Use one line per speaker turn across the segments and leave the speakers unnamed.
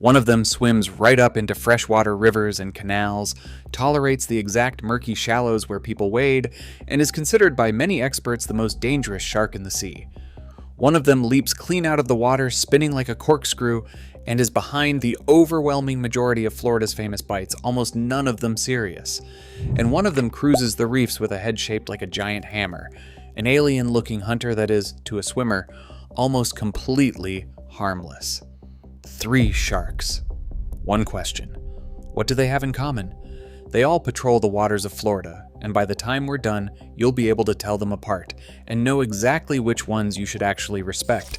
One of them swims right up into freshwater rivers and canals, tolerates the exact murky shallows where people wade, and is considered by many experts the most dangerous shark in the sea. One of them leaps clean out of the water, spinning like a corkscrew, and is behind the overwhelming majority of Florida's famous bites, almost none of them serious. And one of them cruises the reefs with a head shaped like a giant hammer, an alien-looking hunter that is, to a swimmer, almost completely harmless. 3 sharks. One question. What do they have in common? They all patrol the waters of Florida, and by the time we're done, you'll be able to tell them apart, and know exactly which ones you should actually respect.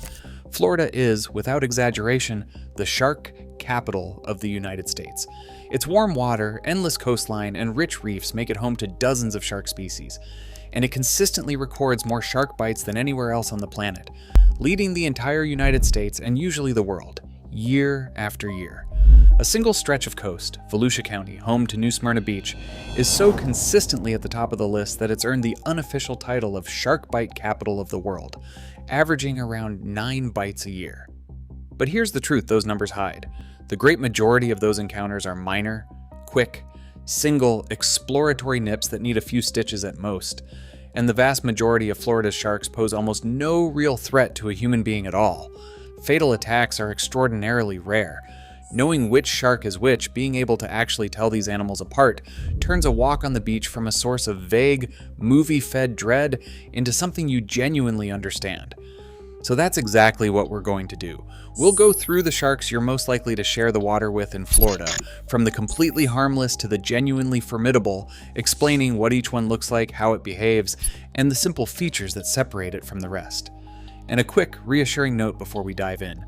Florida is, without exaggeration, the shark capital of the United States. Its warm water, endless coastline, and rich reefs make it home to dozens of shark species, and it consistently records more shark bites than anywhere else on the planet, leading the entire United States and usually the world, year after year. A single stretch of coast, Volusia County, home to New Smyrna Beach, is so consistently at the top of the list that it's earned the unofficial title of Shark Bite Capital of the World, averaging around 9 bites a year. But here's the truth those numbers hide. The great majority of those encounters are minor, quick, single, exploratory nips that need a few stitches at most, and the vast majority of Florida's sharks pose almost no real threat to a human being at all. Fatal attacks are extraordinarily rare. Knowing which shark is which, being able to actually tell these animals apart, turns a walk on the beach from a source of vague, movie-fed dread into something you genuinely understand. So that's exactly what we're going to do. We'll go through the sharks you're most likely to share the water with in Florida, from the completely harmless to the genuinely formidable, explaining what each one looks like, how it behaves, and the simple features that separate it from the rest. And a quick, reassuring note before we dive in.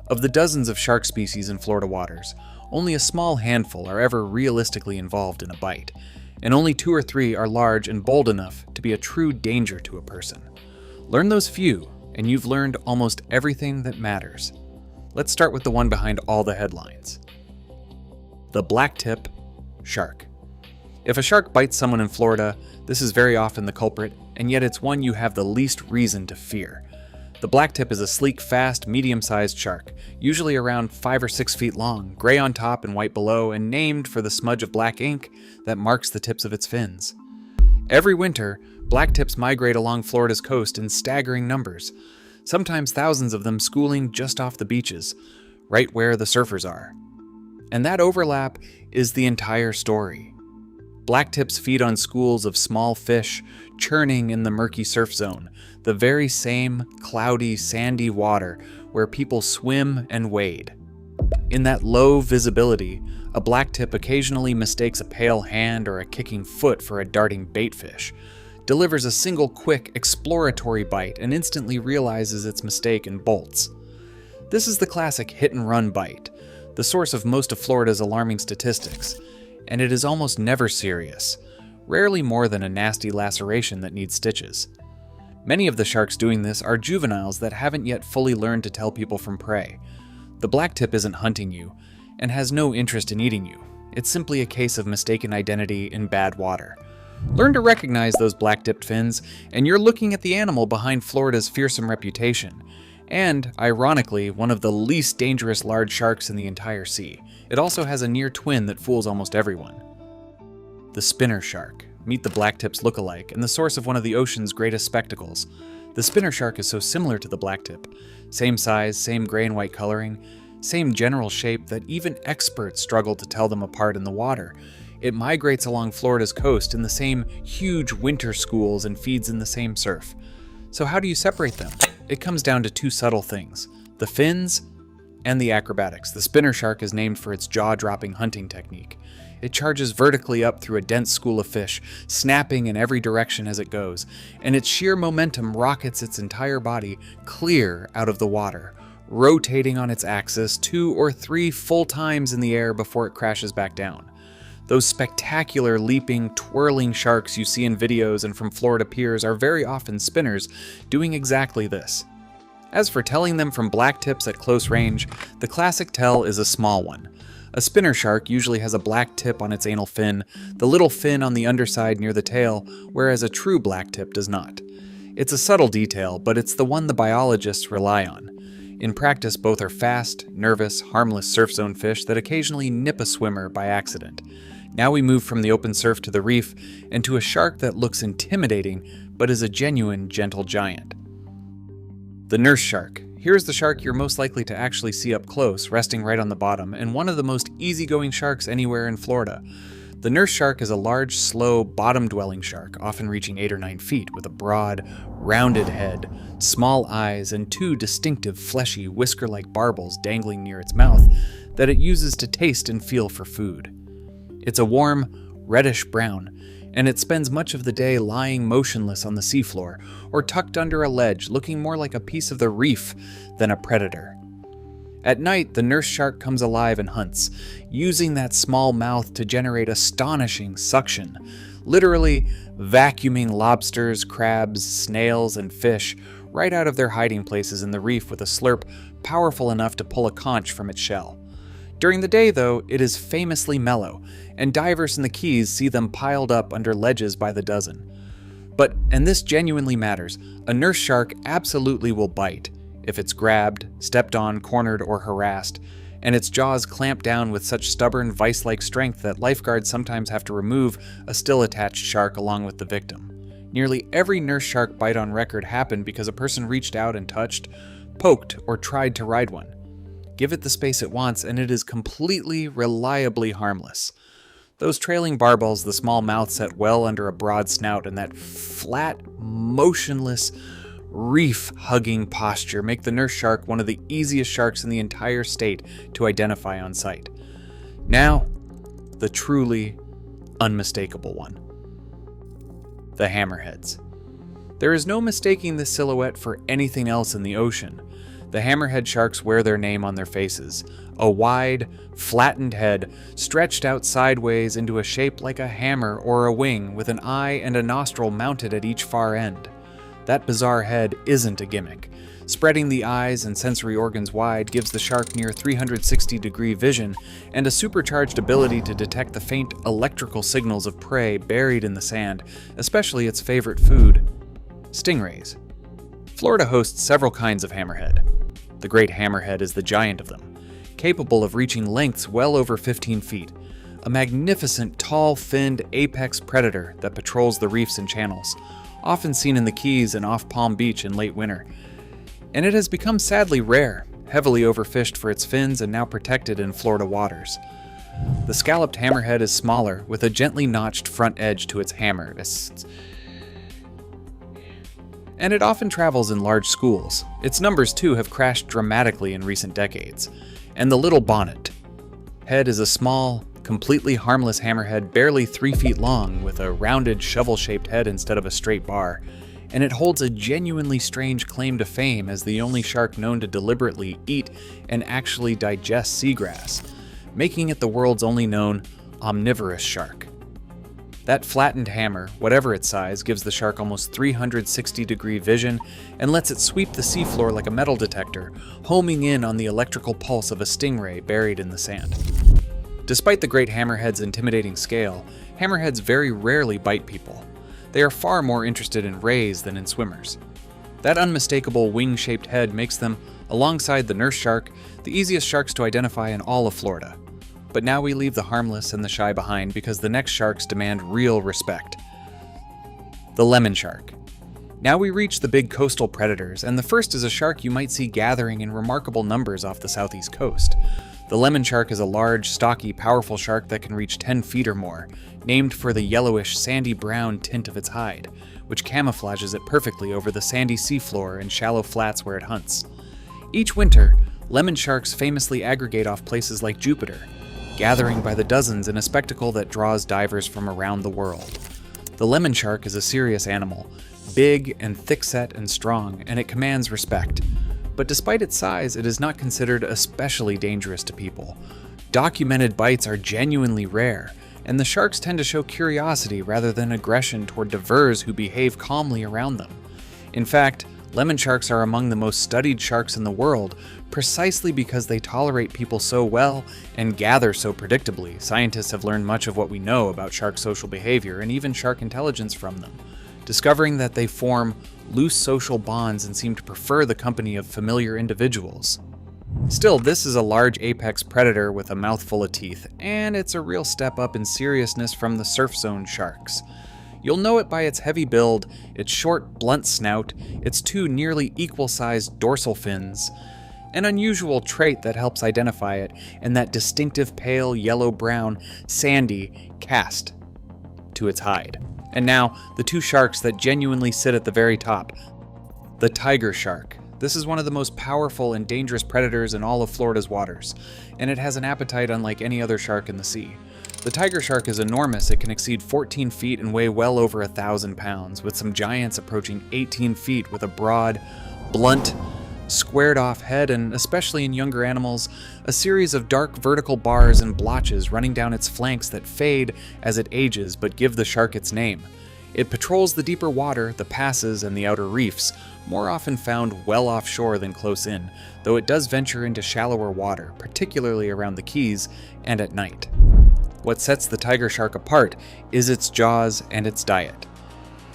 Of the dozens of shark species in Florida waters, only a small handful are ever realistically involved in a bite, and only 2 or 3 are large and bold enough to be a true danger to a person. Learn those few, and you've learned almost everything that matters. Let's start with the one behind all the headlines. The blacktip shark. If a shark bites someone in Florida, this is very often the culprit, and yet it's one you have the least reason to fear. The blacktip is a sleek, fast, medium-sized shark, usually around 5 or 6 feet long, gray on top and white below, and named for the smudge of black ink that marks the tips of its fins. Every winter, blacktips migrate along Florida's coast in staggering numbers, sometimes thousands of them schooling just off the beaches, right where the surfers are. And that overlap is the entire story. Blacktips feed on schools of small fish churning in the murky surf zone, the very same cloudy, sandy water where people swim and wade. In that low visibility, a blacktip occasionally mistakes a pale hand or a kicking foot for a darting baitfish, delivers a single quick, exploratory bite, and instantly realizes its mistake and bolts. This is the classic hit-and-run bite, the source of most of Florida's alarming statistics, and it is almost never serious, rarely more than a nasty laceration that needs stitches. Many of the sharks doing this are juveniles that haven't yet fully learned to tell people from prey. The blacktip isn't hunting you, and has no interest in eating you. It's simply a case of mistaken identity in bad water. Learn to recognize those black-tipped fins, and you're looking at the animal behind Florida's fearsome reputation, and, ironically, one of the least dangerous large sharks in the entire sea. It also has a near twin that fools almost everyone. The spinner shark. Meet the blacktip's look-alike, and the source of one of the ocean's greatest spectacles. The spinner shark is so similar to the blacktip. Same size, same gray and white coloring, same general shape that even experts struggle to tell them apart in the water. It migrates along Florida's coast in the same huge winter schools and feeds in the same surf. So how do you separate them? It comes down to 2 subtle things: the fins and the acrobatics. The spinner shark is named for its jaw-dropping hunting technique. It charges vertically up through a dense school of fish, snapping in every direction as it goes, and its sheer momentum rockets its entire body clear out of the water, rotating on its axis 2 or 3 full times in the air before it crashes back down. Those spectacular leaping, twirling sharks you see in videos and from Florida piers are very often spinners doing exactly this. As for telling them from blacktips at close range, the classic tell is a small one. A spinner shark usually has a black tip on its anal fin, the little fin on the underside near the tail, whereas a true blacktip does not. It's a subtle detail, but it's the one the biologists rely on. In practice, both are fast, nervous, harmless surf zone fish that occasionally nip a swimmer by accident. Now we move from the open surf to the reef and to a shark that looks intimidating but is a genuine gentle giant. The nurse shark. Here's the shark you're most likely to actually see up close, resting right on the bottom, and one of the most easygoing sharks anywhere in Florida. The nurse shark is a large, slow, bottom-dwelling shark, often reaching 8 or 9 feet, with a broad, rounded head, small eyes, and 2 distinctive, fleshy, whisker-like barbels dangling near its mouth that it uses to taste and feel for food. It's a warm, reddish-brown, and it spends much of the day lying motionless on the seafloor or tucked under a ledge, looking more like a piece of the reef than a predator. At night, the nurse shark comes alive and hunts, using that small mouth to generate astonishing suction, literally vacuuming lobsters, crabs, snails, and fish right out of their hiding places in the reef with a slurp powerful enough to pull a conch from its shell. During the day, though, it is famously mellow, and divers in the Keys see them piled up under ledges by the dozen. But, and this genuinely matters, a nurse shark absolutely will bite if it's grabbed, stepped on, cornered, or harassed, and its jaws clamp down with such stubborn, vice-like strength that lifeguards sometimes have to remove a still attached shark along with the victim. Nearly every nurse shark bite on record happened because a person reached out and touched, poked, or tried to ride one. Give it the space it wants, and it is completely, reliably harmless. Those trailing barbels, the small mouth set well under a broad snout, and that flat, motionless, reef-hugging posture make the nurse shark one of the easiest sharks in the entire state to identify on sight. Now, the truly unmistakable one. The hammerheads. There is no mistaking this silhouette for anything else in the ocean. The hammerhead sharks wear their name on their faces, a wide, flattened head stretched out sideways into a shape like a hammer or a wing with an eye and a nostril mounted at each far end. That bizarre head isn't a gimmick. Spreading the eyes and sensory organs wide gives the shark near 360-degree vision and a supercharged ability to detect the faint electrical signals of prey buried in the sand, especially its favorite food, stingrays. Florida hosts several kinds of hammerhead. The great hammerhead is the giant of them, capable of reaching lengths well over 15 feet, a magnificent tall-finned apex predator that patrols the reefs and channels, often seen in the Keys and off Palm Beach in late winter. And it has become sadly rare, heavily overfished for its fins and now protected in Florida waters. The scalloped hammerhead is smaller, with a gently notched front edge to its hammer, and it often travels in large schools. Its numbers, too, have crashed dramatically in recent decades. And the little bonnet. Head is a small, completely harmless hammerhead barely 3 feet long with a rounded shovel-shaped head instead of a straight bar, and it holds a genuinely strange claim to fame as the only shark known to deliberately eat and actually digest seagrass, making it the world's only known omnivorous shark. That flattened hammer, whatever its size, gives the shark almost 360-degree vision and lets it sweep the seafloor like a metal detector, homing in on the electrical pulse of a stingray buried in the sand. Despite the great hammerhead's intimidating scale, hammerheads very rarely bite people. They are far more interested in rays than in swimmers. That unmistakable wing-shaped head makes them, alongside the nurse shark, the easiest sharks to identify in all of Florida. But now we leave the harmless and the shy behind because the next sharks demand real respect. The lemon shark. Now we reach the big coastal predators, and the first is a shark you might see gathering in remarkable numbers off the southeast coast. The lemon shark is a large, stocky, powerful shark that can reach 10 feet or more, named for the yellowish, sandy brown tint of its hide, which camouflages it perfectly over the sandy seafloor and shallow flats where it hunts. Each winter, lemon sharks famously aggregate off places like Jupiter, gathering by the dozens in a spectacle that draws divers from around the world. The lemon shark is a serious animal, big and thick-set and strong, and it commands respect. But despite its size, it is not considered especially dangerous to people. Documented bites are genuinely rare, and the sharks tend to show curiosity rather than aggression toward divers who behave calmly around them. In fact, lemon sharks are among the most studied sharks in the world, precisely because they tolerate people so well and gather so predictably. Scientists have learned much of what we know about shark social behavior and even shark intelligence from them, discovering that they form loose social bonds and seem to prefer the company of familiar individuals. Still, this is a large apex predator with a mouthful of teeth, and it's a real step up in seriousness from the surf zone sharks. You'll know it by its heavy build, its short, blunt snout, its two nearly equal-sized dorsal fins, an unusual trait that helps identify it, and that distinctive pale yellow-brown, sandy cast to its hide. And now, the two sharks that genuinely sit at the very top. The tiger shark. This is one of the most powerful and dangerous predators in all of Florida's waters, and it has an appetite unlike any other shark in the sea. The tiger shark is enormous. It can exceed 14 feet and weigh well over 1,000 pounds, with some giants approaching 18 feet with a broad, blunt, squared-off head and, especially in younger animals, a series of dark vertical bars and blotches running down its flanks that fade as it ages but give the shark its name. It patrols the deeper water, the passes, and the outer reefs, more often found well offshore than close in, though it does venture into shallower water, particularly around the Keys and at night. What sets the tiger shark apart is its jaws and its diet.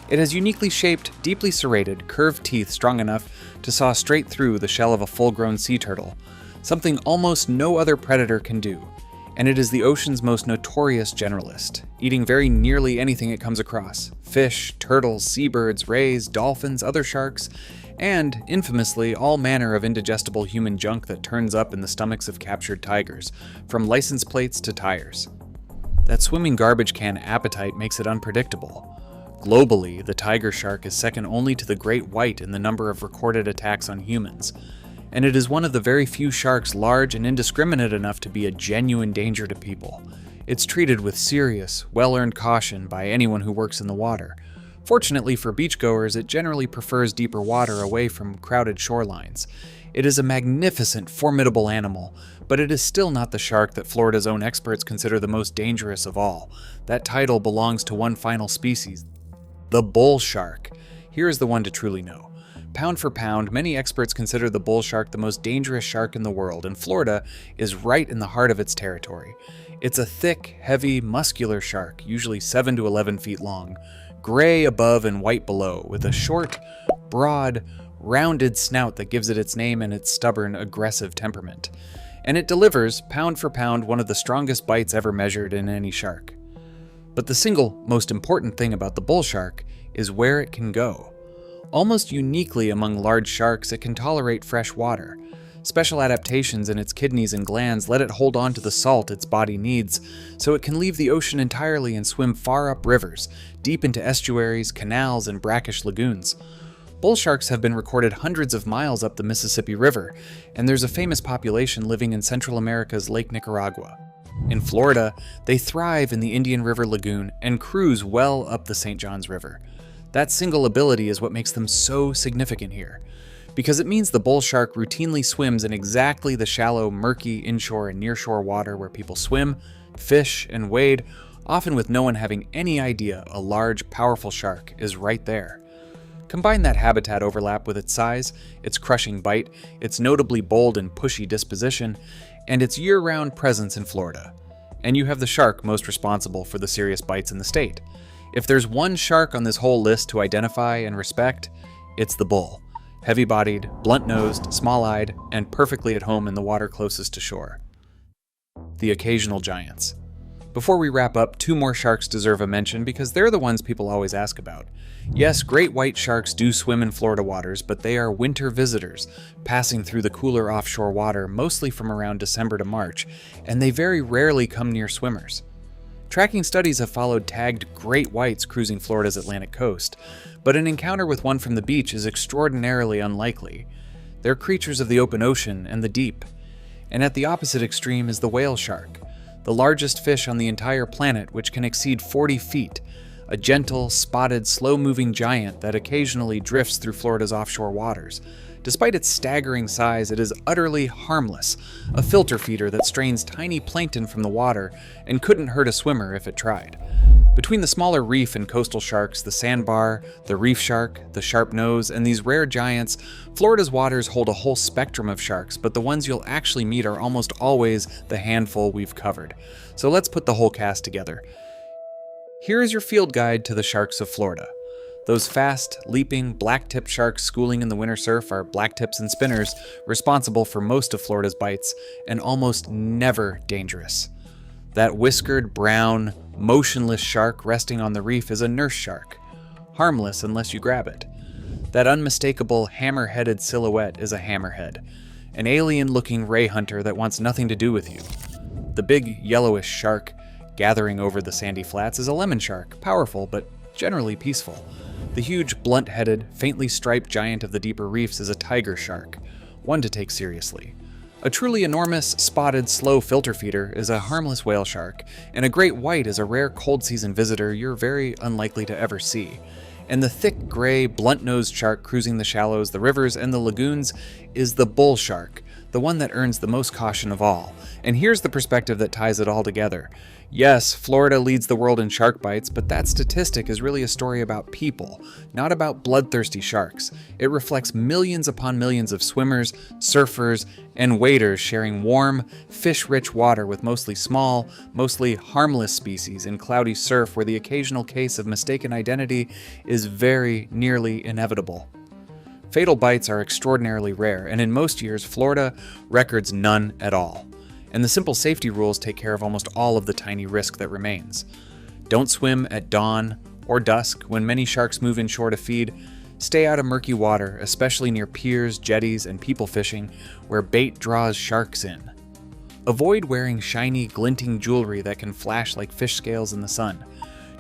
It has uniquely shaped, deeply serrated, curved teeth strong enough to saw straight through the shell of a full-grown sea turtle, something almost no other predator can do, and it is the ocean's most notorious generalist, eating very nearly anything it comes across: fish, turtles, seabirds, rays, dolphins, other sharks, and, infamously, all manner of indigestible human junk that turns up in the stomachs of captured tigers, from license plates to tires. That swimming garbage can appetite makes it unpredictable. Globally, the tiger shark is second only to the great white in the number of recorded attacks on humans, and it is one of the very few sharks large and indiscriminate enough to be a genuine danger to people. It's treated with serious, well-earned caution by anyone who works in the water. Fortunately for beachgoers, it generally prefers deeper water away from crowded shorelines. It is a magnificent, formidable animal, but it is still not the shark that Florida's own experts consider the most dangerous of all. That title belongs to one final species, the bull shark. Here is the one to truly know. Pound for pound, many experts consider the bull shark the most dangerous shark in the world, and Florida is right in the heart of its territory. It's a thick, heavy, muscular shark, usually 7 to 11 feet long, gray above and white below, with a short, broad, rounded snout that gives it its name and its stubborn, aggressive temperament. And it delivers, pound for pound, one of the strongest bites ever measured in any shark. But the single most important thing about the bull shark is where it can go. Almost uniquely among large sharks, it can tolerate fresh water. Special adaptations in its kidneys and glands let it hold on to the salt its body needs, so it can leave the ocean entirely and swim far up rivers, deep into estuaries, canals, and brackish lagoons. Bull sharks have been recorded hundreds of miles up the Mississippi River, and there's a famous population living in Central America's Lake Nicaragua. In Florida, they thrive in the Indian River Lagoon and cruise well up the St. Johns River. That single ability is what makes them so significant here, because it means the bull shark routinely swims in exactly the shallow, murky inshore and nearshore water where people swim, fish, and wade, often with no one having any idea a large, powerful shark is right there. Combine that habitat overlap with its size, its crushing bite, its notably bold and pushy disposition, and its year-round presence in Florida, and you have the shark most responsible for the serious bites in the state. If there's one shark on this whole list to identify and respect, it's the bull. Heavy-bodied, blunt-nosed, small-eyed, and perfectly at home in the water closest to shore. The occasional giants. Before we wrap up, two more sharks deserve a mention because they're the ones people always ask about. Yes, great white sharks do swim in Florida waters, but they are winter visitors, passing through the cooler offshore water mostly from around December to March, and they very rarely come near swimmers. Tracking studies have followed tagged great whites cruising Florida's Atlantic coast, but an encounter with one from the beach is extraordinarily unlikely. They're creatures of the open ocean and the deep. And at the opposite extreme is the whale shark, the largest fish on the entire planet, which can exceed 40 feet, a gentle, spotted, slow-moving giant that occasionally drifts through Florida's offshore waters. Despite its staggering size, it is utterly harmless, a filter feeder that strains tiny plankton from the water and couldn't hurt a swimmer if it tried. Between the smaller reef and coastal sharks, the sandbar, the reef shark, the sharp nose, and these rare giants, Florida's waters hold a whole spectrum of sharks, but the ones you'll actually meet are almost always the handful we've covered. So let's put the whole cast together. Here is your field guide to the sharks of Florida. Those fast, leaping, black-tipped sharks schooling in the winter surf are blacktips and spinners, responsible for most of Florida's bites, and almost never dangerous. That whiskered, brown, motionless shark resting on the reef is a nurse shark, harmless unless you grab it. That unmistakable hammer-headed silhouette is a hammerhead, an alien-looking ray hunter that wants nothing to do with you. The big, yellowish shark gathering over the sandy flats is a lemon shark, powerful but generally peaceful. The huge, blunt-headed, faintly striped giant of the deeper reefs is a tiger shark, one to take seriously. A truly enormous, spotted, slow filter feeder is a harmless whale shark, and a great white is a rare cold-season visitor you're very unlikely to ever see. And the thick, gray, blunt-nosed shark cruising the shallows, the rivers, and the lagoons is the bull shark, the one that earns the most caution of all. And here's the perspective that ties it all together. Yes, Florida leads the world in shark bites, but that statistic is really a story about people, not about bloodthirsty sharks. It reflects millions upon millions of swimmers, surfers, and waders sharing warm, fish-rich water with mostly small, mostly harmless species in cloudy surf where the occasional case of mistaken identity is very nearly inevitable. Fatal bites are extraordinarily rare, and in most years, Florida records none at all. And the simple safety rules take care of almost all of the tiny risk that remains. Don't swim at dawn or dusk when many sharks move inshore to feed. Stay out of murky water, especially near piers, jetties, and people fishing, where bait draws sharks in. Avoid wearing shiny, glinting jewelry that can flash like fish scales in the sun.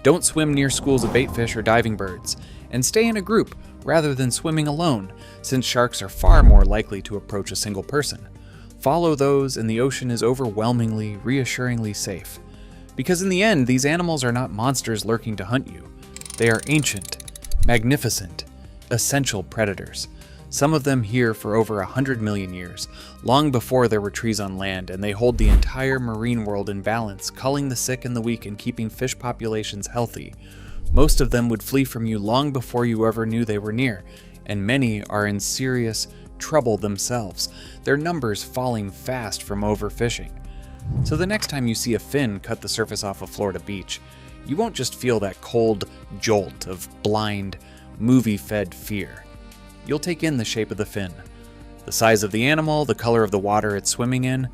Don't swim near schools of baitfish or diving birds. And stay in a group rather than swimming alone, since sharks are far more likely to approach a single person. Follow those, and the ocean is overwhelmingly, reassuringly safe. Because in the end, these animals are not monsters lurking to hunt you. They are ancient, magnificent, essential predators. Some of them here for over 100 million years, long before there were trees on land, and they hold the entire marine world in balance, culling the sick and the weak and keeping fish populations healthy. Most of them would flee from you long before you ever knew they were near, and many are in serious trouble themselves, their numbers falling fast from overfishing. So the next time you see a fin cut the surface off a Florida beach, you won't just feel that cold jolt of blind, movie-fed fear. You'll take in the shape of the fin, the size of the animal, the color of the water it's swimming in,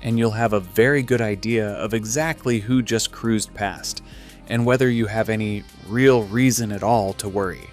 and you'll have a very good idea of exactly who just cruised past, and whether you have any real reason at all to worry.